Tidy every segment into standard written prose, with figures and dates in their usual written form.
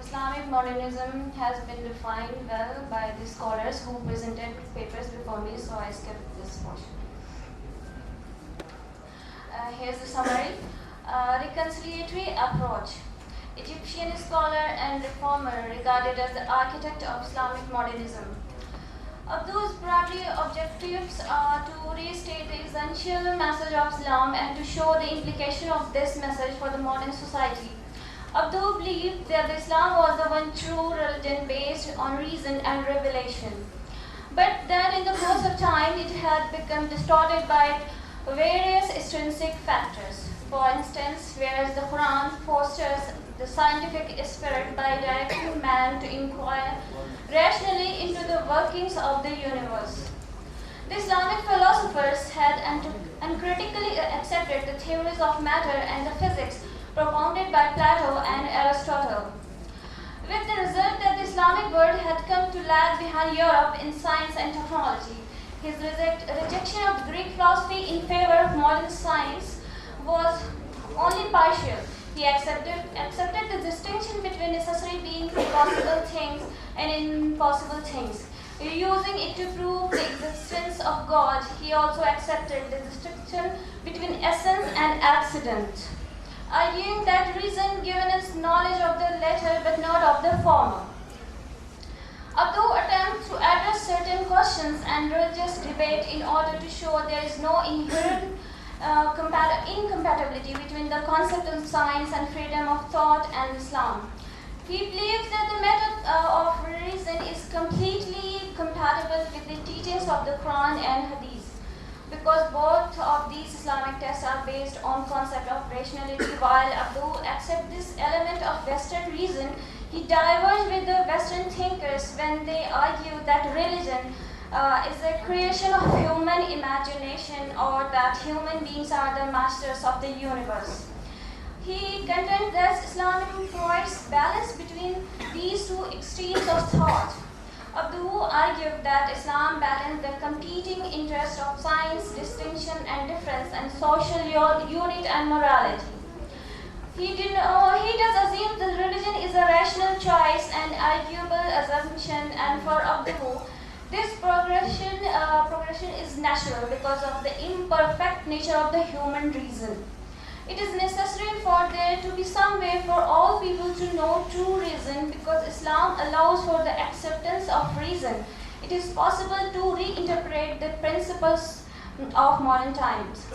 Islamic modernism has been defined well by the scholars who presented papers before me, so I skipped this portion. Here's the summary. Reconciliatory approach. Egyptian scholar and reformer regarded as the architect of Islamic modernism. Abdul's primary objectives are to restate the essential message of Islam and to show the implication of this message for the modern society. Abdul believed that Islam was the one true religion based on reason and revelation. But then in the course of time, it had become distorted by various extrinsic factors. For instance, whereas the Quran fosters the scientific spirit by directing man to inquire rationally into the workings of the universe, the Islamic philosophers had uncritically accepted the theories of matter and the physics propounded by Plato and Aristotle, with the result that the Islamic world had come to lag behind Europe in science and technology. His rejection of Greek philosophy in favor of modern science was only partial. He accepted the distinction between necessary being possible things and impossible things. Using it to prove the existence of God, he also accepted the distinction between essence and accident, arguing that reason given us knowledge of the latter but not of the former. Abdul attempts to address certain questions and religious debate in order to show there is no inherent incompatibility between the concept of science and freedom of thought and Islam. He believes that the method of reason is completely compatible with the teachings of the Quran and Hadith, because both of these Islamic texts are based on concept of rationality. While Abdul accepts this element of Western reason, he diverged with the Western thinkers when they argue that religion is a creation of human imagination, or that human beings are the masters of the universe. He contends that Islam provides balance between these two extremes of thought. Abdul argued that Islam balanced the competing interests of science, distinction and difference, and social unity and morality. He does assume that religion is a rational choice and arguable assumption, and for Abdul, this progression is natural because of the imperfect nature of the human reason. It is necessary for there to be some way for all people to know true reason, because Islam allows for the acceptance of reason. It is possible to reinterpret the principles of modern times.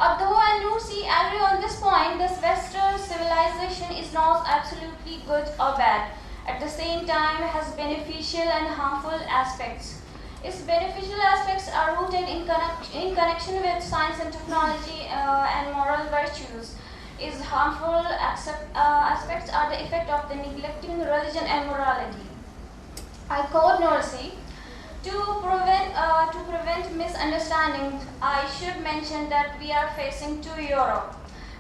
Abdul and Nursi agree on this point. This Western civilization is not absolutely good or bad. At the same time, it has beneficial and harmful aspects. Its beneficial aspects are rooted in connection with science and technology and moral virtues. Its harmful aspects are the effect of the neglecting religion and morality. I quote Nursi, to prevent misunderstandings, I should mention that we are facing two Europe.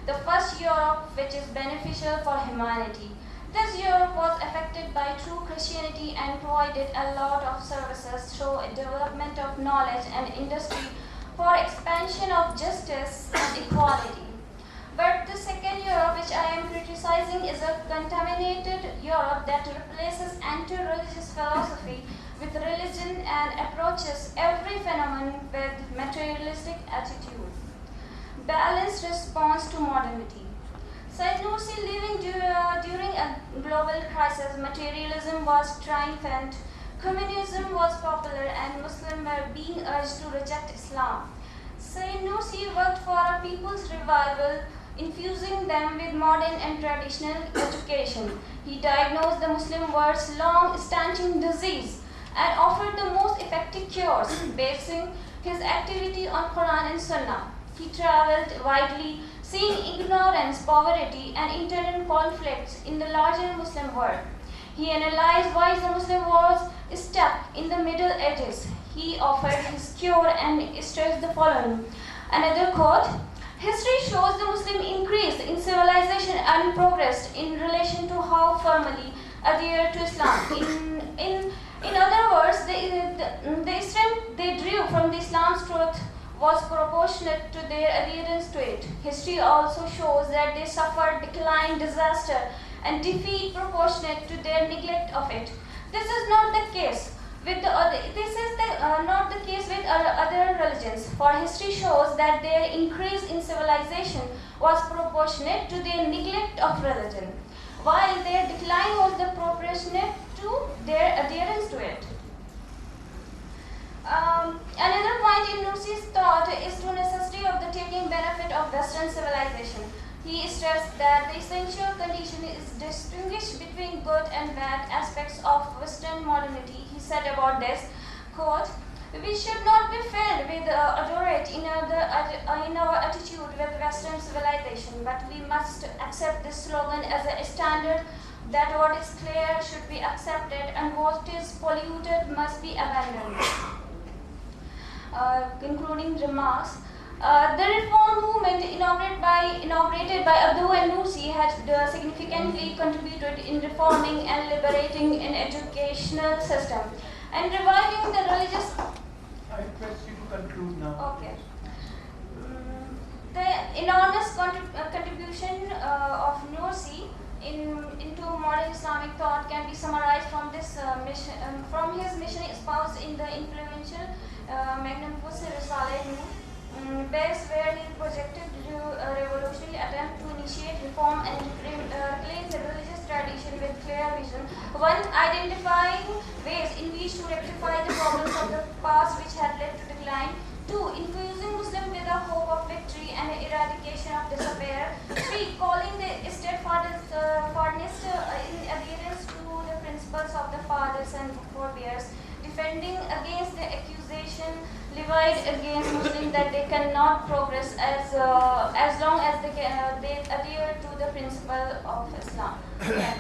The first Europe, which is beneficial for humanity. This Europe was affected by true Christianity and provided a lot of services through a development of knowledge and industry for expansion of justice and equality. But the second Europe, which I am criticizing, is a contaminated Europe that replaces anti-religious philosophy with religion and approaches every phenomenon with materialistic attitude. Balanced response to modernity. Said Nursi, living during a global crisis, materialism was triumphant, communism was popular, and Muslims were being urged to reject Islam. Said Nursi worked for a people's revival, infusing them with modern and traditional education. He diagnosed the Muslim world's long-standing disease and offered the most effective cures, basing his activity on Quran and Sunnah. He traveled widely, seeing ignorance, poverty, and internal conflicts in the larger Muslim world. He analyzed why the Muslim was stuck in the Middle Ages. He offered his cure and stressed the following. Another quote, history shows the Muslim increased in civilization and progressed in relation to how firmly adhered to Islam. In other words, the strength they drew from the Islam's truth was proportionate to their adherence to it. History also shows that they suffered decline, disaster, and defeat proportionate to their neglect of it. This is not the case with the other. This is not the case with other religions. For history shows that their increase in civilization was proportionate to their neglect of religion, while their decline was proportionate to their adherence to it. Another point in Nursi's thought is the necessity of the taking benefit of Western civilization. He stressed that the essential condition is distinguish between good and bad aspects of Western modernity. He said about this, quote, "We should not be filled with adorate in our attitude with Western civilization, but we must accept this slogan as a standard that what is clear should be accepted and what is polluted must be abandoned." Concluding remarks, the reform movement inaugurated by Abdul and Nursi had significantly contributed in reforming and liberating an educational system and reviving the religious. I request you to conclude now. Okay. The enormous contribution of Nursi into modern Islamic thought can be summarized from this from his mission espoused in the influential magnanimous Risale-e-Nur, base where he projected a revolutionary attempt to initiate reform and reclaim the religious tradition with clear vision. One, identifying ways in which to rectify the problems of the past which had led to decline. Two, infusing Muslims with a hope of victory and eradication of despair. Three, calling the steadfastness in adherence to the principles of the fathers and forebears, defending against the accusation levied against Muslims that they cannot progress as long as they adhere to the principle of Islam. Yeah.